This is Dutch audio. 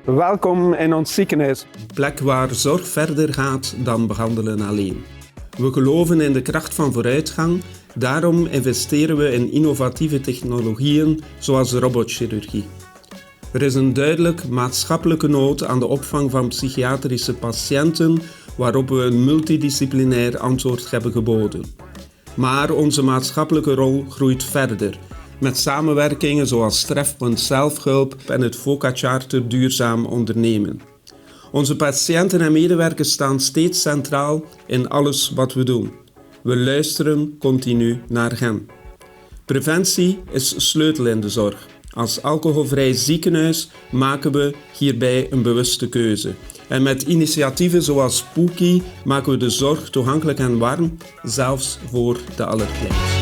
Welkom in ons ziekenhuis. Een plek waar zorg verder gaat dan behandelen alleen. We geloven in de kracht van vooruitgang, daarom investeren we in innovatieve technologieën zoals robotchirurgie. Er is een duidelijk maatschappelijke nood aan de opvang van psychiatrische patiënten, waarop we een multidisciplinair antwoord hebben geboden. Maar onze maatschappelijke rol groeit verder, met samenwerkingen zoals Trefpunt Zelfhulp en het VOCA-charter Duurzaam Ondernemen. Onze patiënten en medewerkers staan steeds centraal in alles wat we doen. We luisteren continu naar hen. Preventie is sleutel in de zorg. Als alcoholvrij ziekenhuis maken we hierbij een bewuste keuze. En met initiatieven zoals Spooky maken we de zorg toegankelijk en warm, zelfs voor de allerkleinsten.